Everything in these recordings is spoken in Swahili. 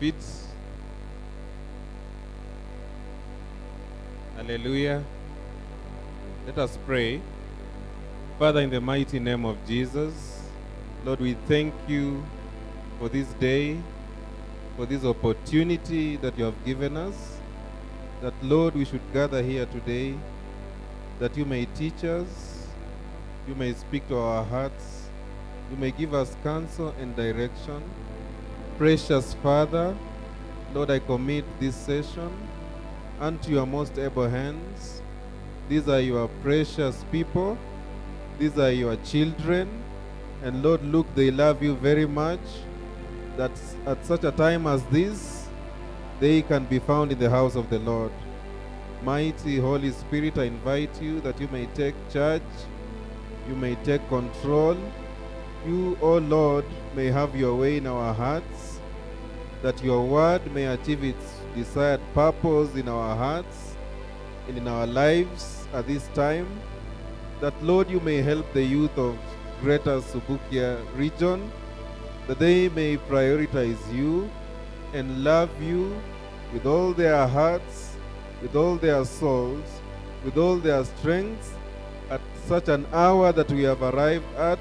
Feet. Hallelujah. Let us pray. Father, in the mighty name of Jesus, Lord, we thank you for this day, for this opportunity that you have given us, that, Lord, we should gather here today, that you may teach us, you may speak to our hearts, you may give us counsel and direction. Precious Father, Lord, I commit this session unto your most able hands. These are your precious people. These are your children. And Lord, look, they love you very much, that at such a time as this, they can be found in the house of the Lord. Mighty Holy Spirit, I invite you that you may take charge, you may take control. You, O Lord, may have your way in our hearts, that your word may achieve its desired purpose in our hearts and in our lives at this time, that, Lord, you may help the youth of Greater Subukia region, that they may prioritize you and love you with all their hearts, with all their souls, with all their strengths, at such an hour that we have arrived at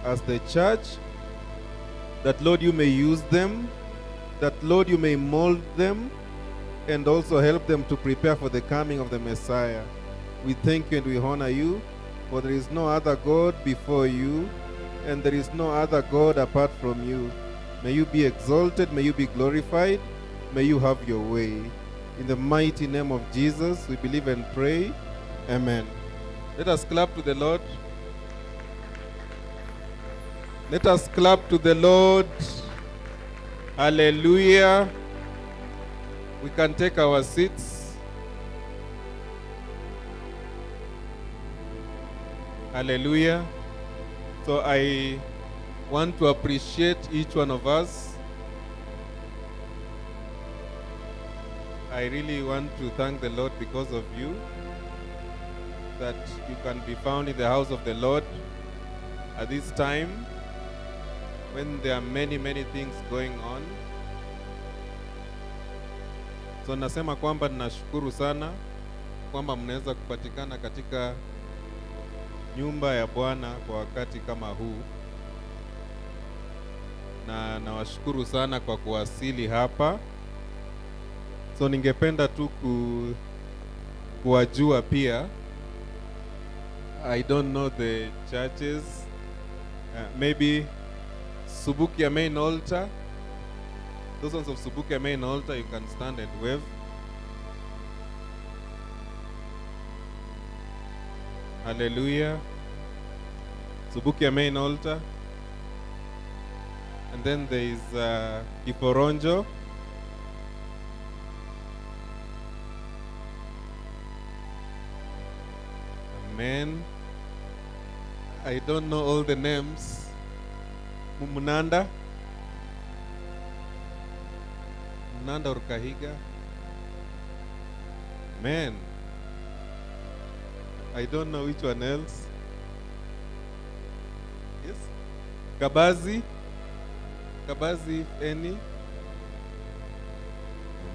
as the church, that, Lord, you may use them, that, Lord, you may mold them, and also help them to prepare for the coming of the Messiah. We thank you and we honor you, for there is no other God before you, and there is no other God apart from you. May you be exalted, may you be glorified, may you have your way. In the mighty name of Jesus, we believe and pray. Amen. Let us clap to the Lord. Let us clap to the Lord. Hallelujah. We can take our seats. Hallelujah. So I want to appreciate each one of us. I really want to thank the Lord because of you, that you can be found in the house of the Lord at this time when there are many things going on. So nasema kwamba ninashukuru sana kwamba mnaweza kupatikana katika nyumba ya Bwana kwa wakati kama huu, na nawashukuru sana kwa kuwasili hapa. So ningependa tu kuwajua pia. I don't know the churches. Maybe Subukia main altar. Those ones of Subukia main altar, you can stand and wave. Hallelujah. Subukia main altar. And then there is Kiporonjo. Amen. I don't know all the names. Munanda. Munanda or Kahiga. Man. I don't know which one else. Yes? Kabazi. Kabazi, if any.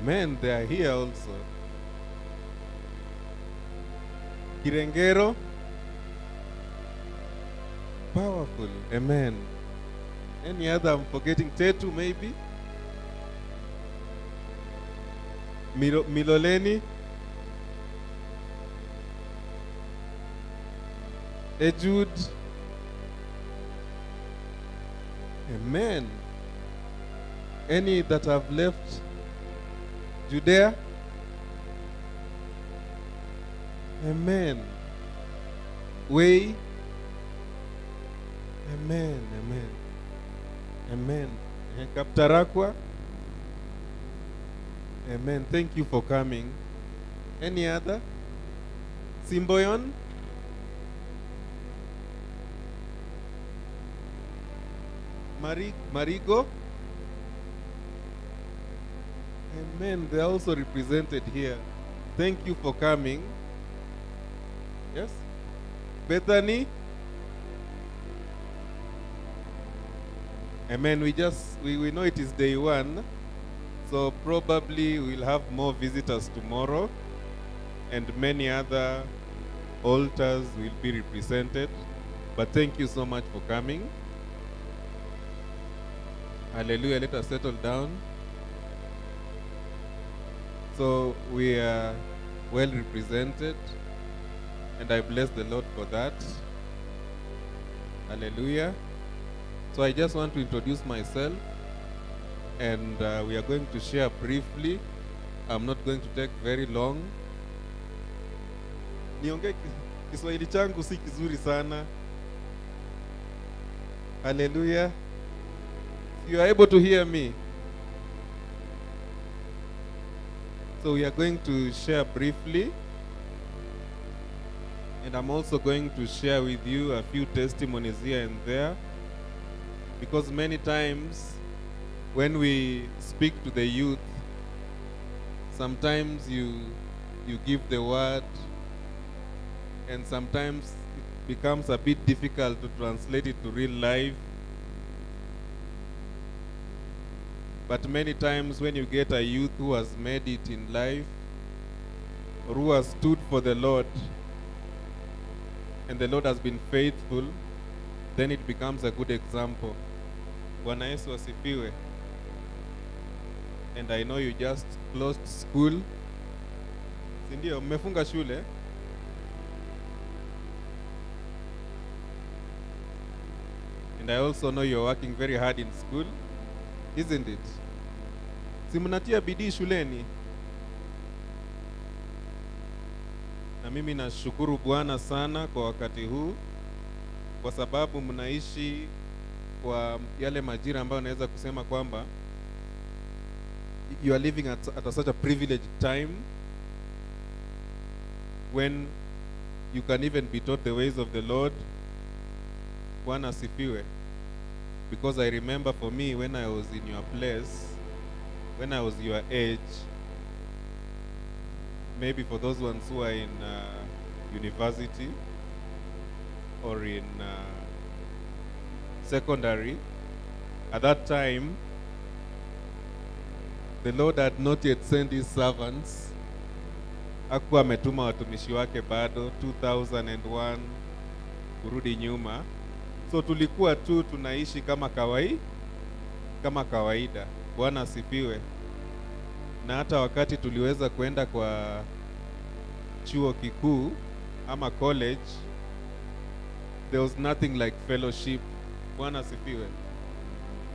Men, they are here also. Kirengero. Powerful. Amen. Any other I'm forgetting? Tetu, maybe? Miloleni. Ejud. Amen. Any that have left Judea? Amen. Way. Amen. Amen. Amen. Kaptarakwa. Amen. Thank you for coming. Any other? Simboyon? Marigo? Amen. They are also represented here. Thank you for coming. Yes? Bethany? Amen. We know it is day one. So probably we'll have more visitors tomorrow, and many other altars will be represented. But thank you so much for coming. Hallelujah. Let us settle down. So we are well represented, and I bless the Lord for that. Hallelujah. So I just want to introduce myself, and we are going to share briefly. I'm not going to take very long. Niongee Kiswahili changu si kizuri sana. Hallelujah. You are able to hear me. So we are going to share briefly, and I'm also going to share with you a few testimonies here and there, because many times when we speak to the youth, sometimes you give the word, and sometimes it becomes a bit difficult to translate it to real life. But many times when you get a youth who has made it in life, or who has stood for the Lord, and the Lord has been faithful, then it becomes a good example. Bwana Yesu asifiwe. And I know you just closed school. Si ndio, mmefunga shule? And I also know you're working very hard in school, isn't it? Si mnatia bidii shuleni? Na mimi nashukuru Bwana sana kwa wakati huu, kwa sababu mnaishi kwa yale majira ambayo naweza kusema kwamba you are living at such a privileged time when you can even be taught the ways of the Lord. Bwana asifiwe. Because I remember for me, when I was in your place, when I was your age, maybe for those ones who are in university or in secondary, at that time, the Lord had not yet sent his servants. Hakuwa ametuma watumishi wake bado, 2001 kurudi nyuma. So tulikuwa tu tunaishi kama kawaida. Bwana asifiwe. Na hata wakati tuliweza kwenda kwa chuo kikuu ama college, there was nothing like fellowship. Bwana asifiwe.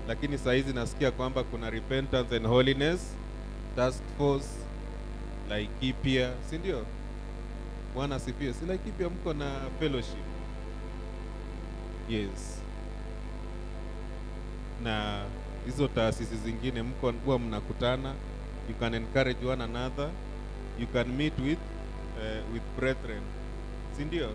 Lakini saa hizi nasikia kwamba kuna repentance and holiness task force, Laikipia, si ndio? Bwana asifiwe. Si Laikipia mko na fellowship? Yes. Na hizo taasisi zingine mko huwa mnakutana, you can encourage one another, you can meet with brethren, si ndio?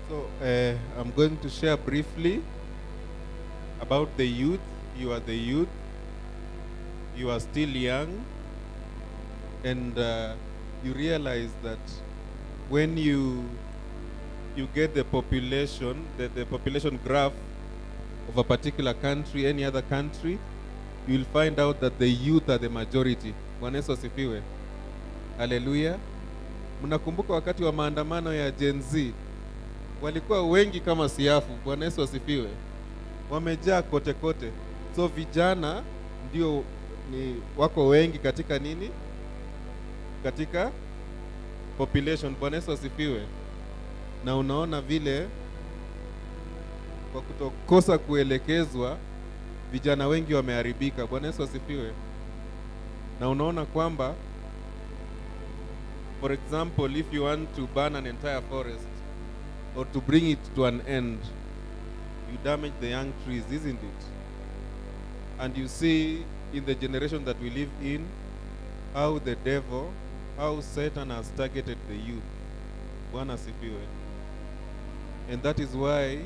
So I'm going to share briefly about the youth. You are the youth. You are still young. And you realize that when you get the population, the population graph of a particular country, any other country, you will find out that the youth are the majority. Bwana Yesu asifiwe. Hallelujah. Mnakumbuka wakati wa maandamano ya Gen Z, walikuwa wengi kama siafu. Bwana Yesu asifiwe. Wamejaa kote kote. So vijana ndio ni wako wengi katika nini? Katika population. Bwana Yesu asifiwe. Na unaona vile kwa kutokosa kuelekezwa, vijana wengi wameharibika. Bwana Yesu asifiwe. Na unaona kwamba, for example, if you want to burn an entire forest or to bring it to an end, you damage the young trees, isn't it? And you see in the generation that we live in, how the devil, how Satan has targeted the youth. Bwana asifiwe. And that is why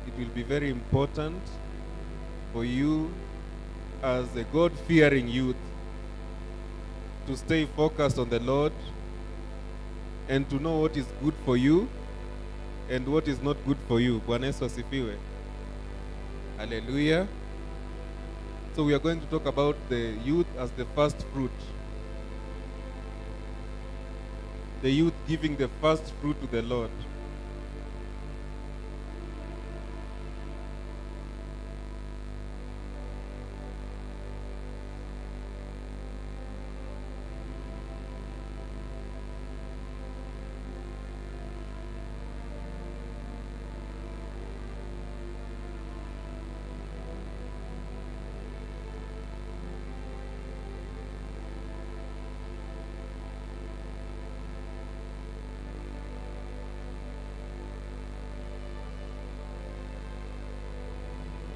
it will be very important for you as a God-fearing youth to stay focused on the Lord and to know what is good for you and what is not good for you. Bwana Yesu asifiwe. Hallelujah. So we are going to talk about the youth as the first fruit. The youth giving the first fruit to the Lord.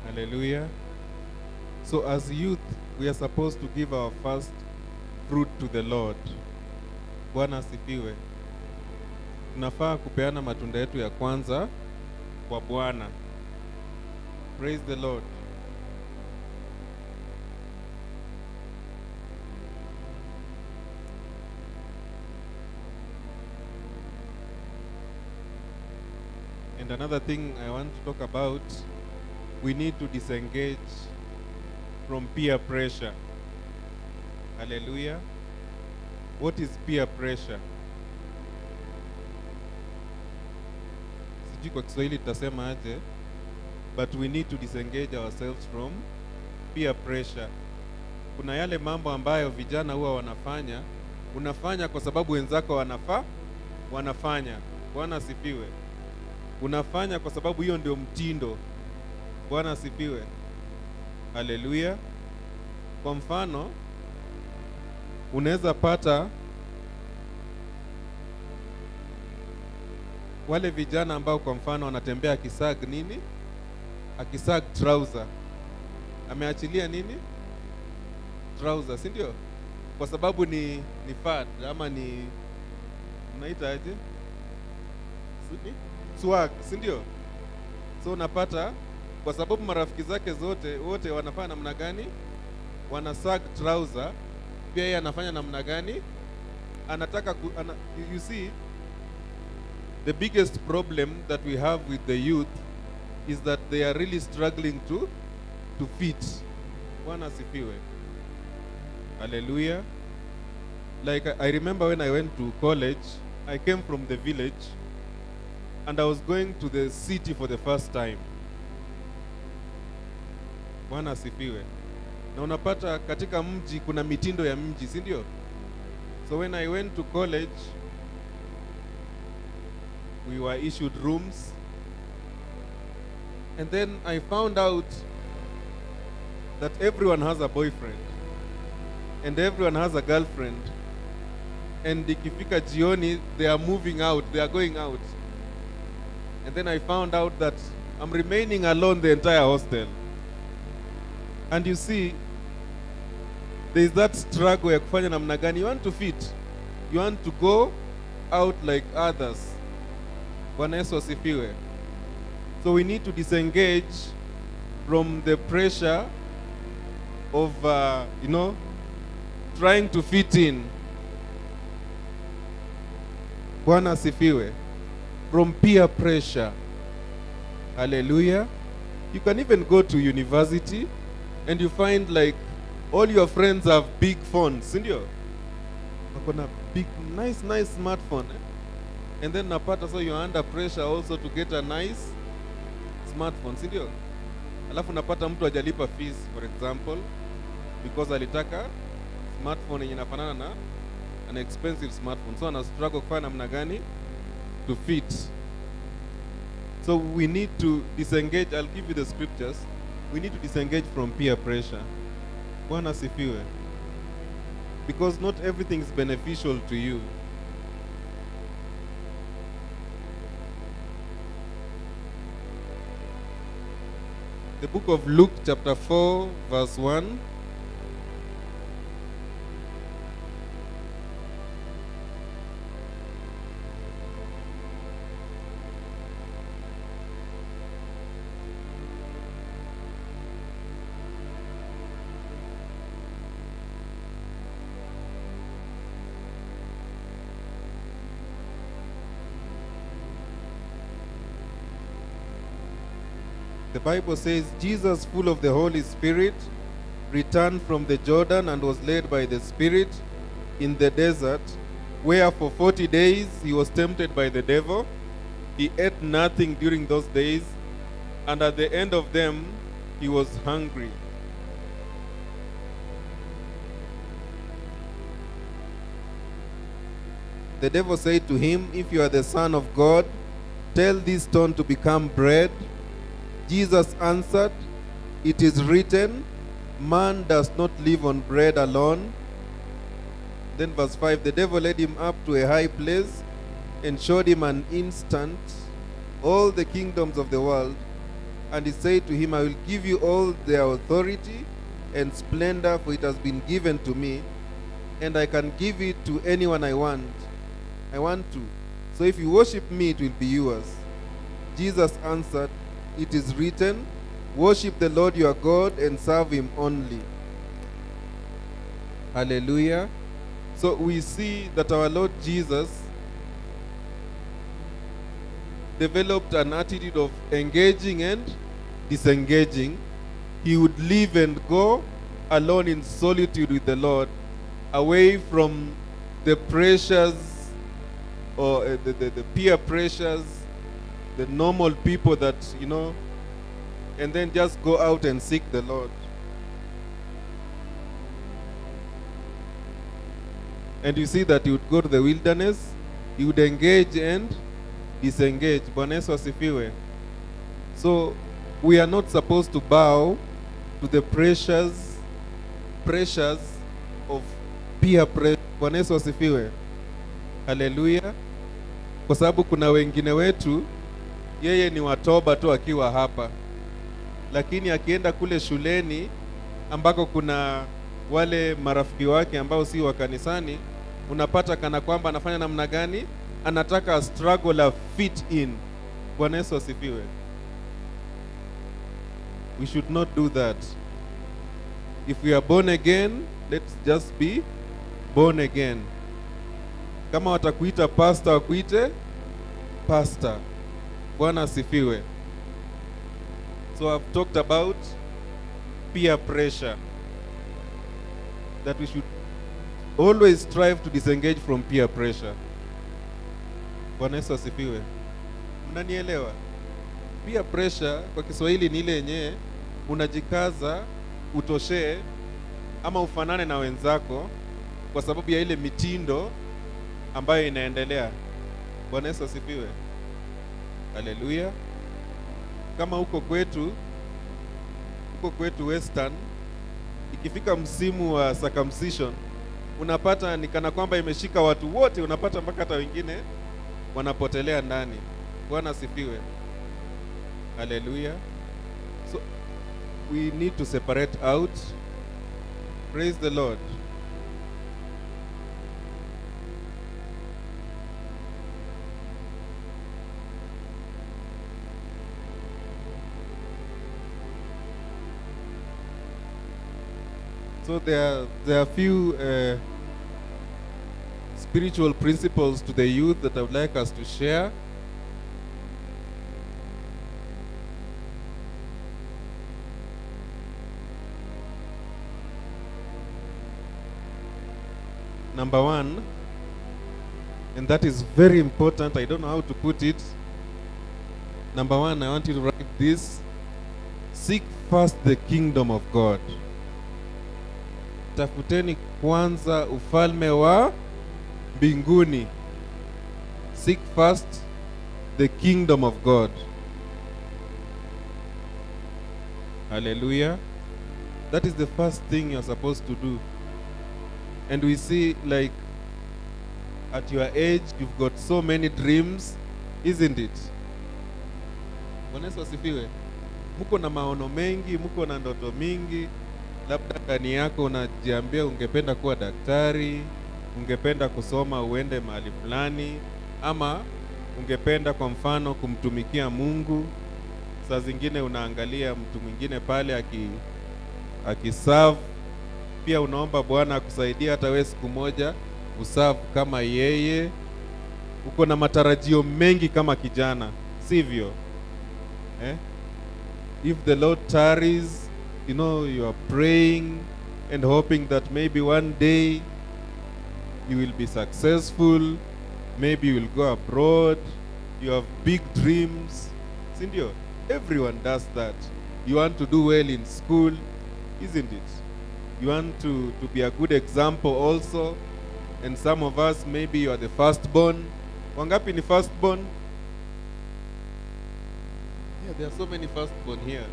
Hallelujah. So as youth, we are supposed to give our first fruit to the Lord. Bwana asifiwe. Tunafaa kupeana matunda yetu ya kwanza kwa Bwana. Praise the Lord. And another thing I want to talk about, we need to disengage from peer pressure. Hallelujah. What is peer pressure? Sijui kwa Kiswahili tutasema aje, but we need to disengage ourselves from peer pressure. Kuna yale mambo ambayo vijana huwa wanafanya, unafanya kwa sababu wenzako wanafanya. Bwana asifiwe. Unafanya kwa sababu hiyo ndio mtindo. Bwana asifiwe. Haleluya. Kwa mfano, unaweza pata wale vijana ambao kwa mfano wanatembea akisag nini? Akisag trouser. Ameachilia nini? Trouser, si ndio? Kwa sababu ni fad ama ni unaita aje? Swag, si ndio? So unapata kwa sababu marafiki zake wote wanafanya namna gani? Wanasag trouser, pia yeye anafanya namna gani? Anataka you see, the biggest problem that we have with the youth is that they are really struggling to fit. Bwana asifiwe. Hallelujah. Like I remember when I went to college, I came from the village and I was going to the city for the first time. Bwana asifiwe. Na unapata katika mji kuna mitindo ya mji, si ndio? So when I went to college, we were issued rooms. And then I found out that everyone has a boyfriend. And everyone has a girlfriend. And ikifika jioni, they are moving out, they are going out. And then I found out that I'm remaining alone the entire hostel. And you see, there is that struggle ya kufanya namna gani. You want to fit. You want to go out like others. Bwana Yesu asifiwe. So we need to disengage from the pressure of, trying to fit in. Bwana asifiwe. From peer pressure. Hallelujah. You can even go to university and you find like all your friends have big phones, sindio? Wakona big, nice smartphone. And then napata, so you're under pressure also to get a nice smartphone, sindio? Alafu napata mtu hajalipa fees, for example, because alitaka smartphone yenye inafanana na an expensive smartphone. So ana struggle kufanya namna gani to fit. So we need to disengage. I'll give you the scriptures. We need to disengage from peer pressure. Bwana asifiwe. Because not everything is beneficial to you. The book of Luke chapter 4 verse 1. The Bible says, Jesus, full of the Holy Spirit, returned from the Jordan and was led by the Spirit in the desert, where for 40 days he was tempted by the devil. He ate nothing during those days, and at the end of them, he was hungry. The devil said to him, "If you are the Son of God, tell this stone to become bread." Jesus answered, "It is written, man does not live on bread alone." Then verse 5, the devil led him up to a high place and showed him an instant all the kingdoms of the world. And he said to him, "I will give you all their authority and splendor, for it has been given to me, and I can give it to anyone I want to. So if you worship me, it will be yours." Jesus answered, "It is written, worship the Lord your God and serve him only." Hallelujah. So we see that our Lord Jesus developed an attitude of engaging and disengaging. He would live and go alone in solitude with the Lord, away from the pressures or the peer pressures, the normal people that, and then just go out and seek the Lord. And you see that he would go to the wilderness, he would engage and disengage. Bwana Yesu asifiwe. So we are not supposed to bow to the pressures of peer pressure. Bwana Yesu asifiwe. Hallelujah. Kwa sababu kuna wengine wetu yeye ni watoba tu akiwa hapa, lakini akienda kule shuleni ambako kuna wale marafiki wake ambao si wa kanisani, unapata kana kwamba anafanya namna gani? Anataka struggle a fit in. Bwana Yesu asifiwe. We should not do that. If we are born again, let's just be born again. Kama watakuita pastor, wakuite pastor. Bwana asifiwe. So I've talked about peer pressure, that we should always strive to disengage from peer pressure. Bwana Yesu asifiwe. Mnanielewa? Peer pressure kwa Kiswahili ni ile yenyewe unajikaza utoshee ama ufanane na wenzako kwa sababu ya ile mitindo ambayo inaendelea. Bwana Yesu asifiwe. Haleluya. Kama huko kwetu Western, ikifika msimu wa circumcision, unapata ni kana kwamba imeshika watu wote, unapata mpaka hata wengine wanapotelea ndani. Bwana asifiwe. Haleluya. So we need to separate out. Praise the Lord. So there are a few spiritual principles to the youth that I would like us to share. Number one, and that is very important, I don't know how to put it. Number one, I want you to write this: seek first the kingdom of God. Tafuteni kwanza ufalme wa mbinguni. Seek first the kingdom of God. Hallelujah. That is the first thing you're supposed to do. And we see, like, at your age, you've got so many dreams, isn't it? Bwana Yesu asifiwe. mko na maono mengi, mko na ndoto mingi. Labda ndani yako unajiambia ungependa kuwa daktari, ungependa kusoma uende mahali fulani, ama ungependa kwa mfano kumtumikia Mungu. Saa zingine unaangalia mtu mwingine pale akiserve, pia unaomba Bwana akusaidia hata wewe siku moja userve kama yeye. Uko na matarajio mengi kama kijana, sivyo? If the Lord tarries, you are praying and hoping that maybe one day you will be successful, maybe you will go abroad, you have big dreams, sindio? Everyone does that. You want to do well in school, isn't it? You want to be a good example also. And some of us, maybe you are the firstborn. Wangapi ni firstborn? Yeah, there are so many firstborn here.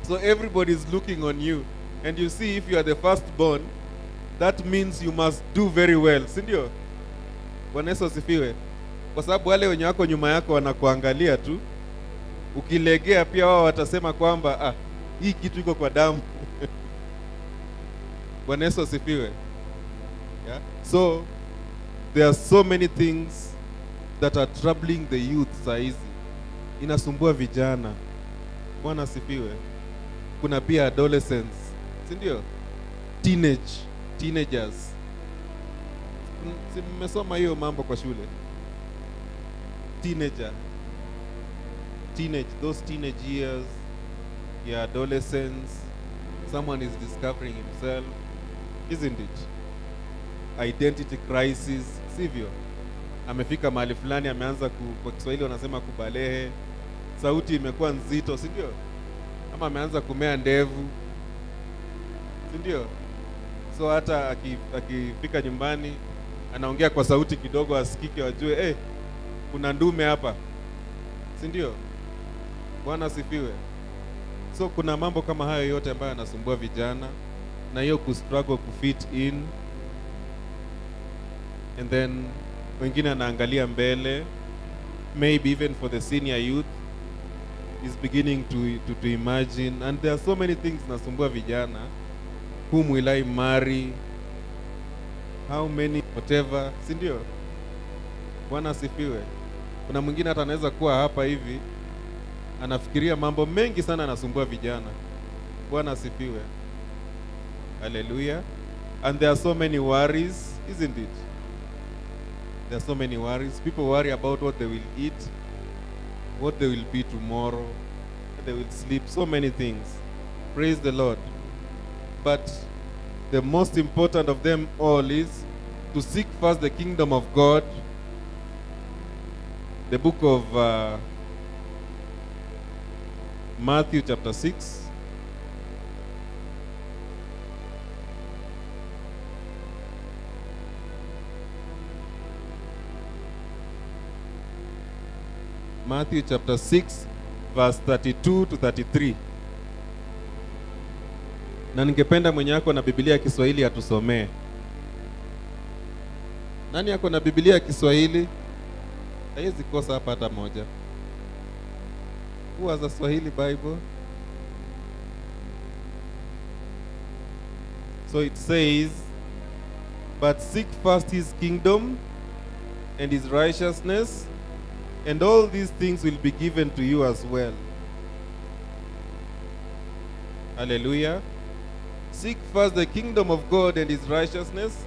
So everybody is looking on you. And you see, if you are the firstborn, that means you must do very well, sindio? Bwana Yesu asifiwe. Kwa sababu wale wenye wako nyuma yako wanakuangalia tu. Ukilegea pia wao watasema kwamba hii kitu iko kwa damu. Bwana Yesu asifiwe. Yeah? So there are so many things that are troubling the youth saizi. Inasumbua vijana. Bwana asifiwe. Kuna pia adolescents, sindio? Teenagers. Mmesoma hiyo mambo kwa shule. Those teenage years, yeah, adolescence, someone is discovering himself, isn't it? Identity crisis, sivyo? Amefika mahali fulani, ameanza kwa Kiswahili wanasema kubalehe, sauti imekuwa nzito, sindio? Ama ameanza kumea ndevu, sindio? So hata akifika nyumbani anaongea kwa sauti kidogo asikike, wajue kuna ndume hapa, sindio? Bwana asifiwe. So kuna mambo kama hayo yote ambayo yanasumbua vijana, na hiyo kustruggle kufit in. And then wengine anaangalia mbele, maybe even for the senior youth is beginning to imagine. And there are so many things nasumbua vijana. Whom will I marry? How many, whatever, sindio? Bwana asifiwe. Kuna mwingine hata anaweza kuwa hapa hivi anafikiria mambo mengi sana anasumbua vijana. Bwana asifiwe. Hallelujah. And there are so many worries, isn't it? There are so many worries. People worry about what they will eat, what they will be tomorrow, they will sleep, so many things. Praise the Lord. But the most important of them all is to seek first the kingdom of God. The book of Matthew chapter 6. Matthew chapter 6 verse 32 to 33. Na ningependa mwenye ako na Biblia ya Kiswahili atusomee. Nani ako na Biblia ya Kiswahili? Haiwezi kosa hapa hata moja. Who has a Swahili Bible? So it says, but seek first his kingdom and his righteousness, and all these things will be given to you as well. Hallelujah. Seek first the kingdom of God and his righteousness,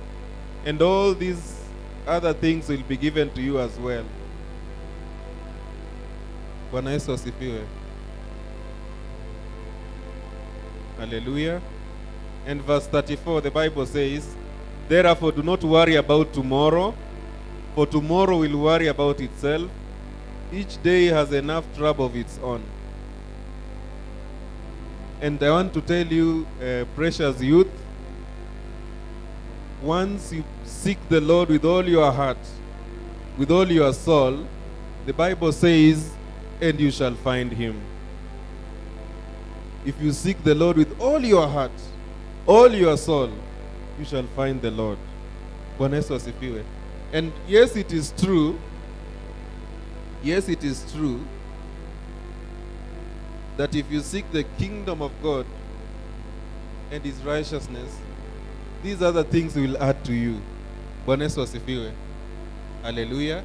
and all these other things will be given to you as well. Bwana Yesu asifiwe. Hallelujah. And verse 34, the Bible says, therefore do not worry about tomorrow, for tomorrow will worry about itself. Each day has enough trouble of its own. And I want to tell you, precious youth, once you seek the Lord with all your heart, with all your soul, the Bible says, and you shall find him. If you seek the Lord with all your heart, all your soul, you shall find the Lord. Bwana Yesu asifiwe. And yes, it is true. Yes, it is true that if you seek the kingdom of God and his righteousness, these other things will add to you. Bwana Yesu asifiwe. Hallelujah.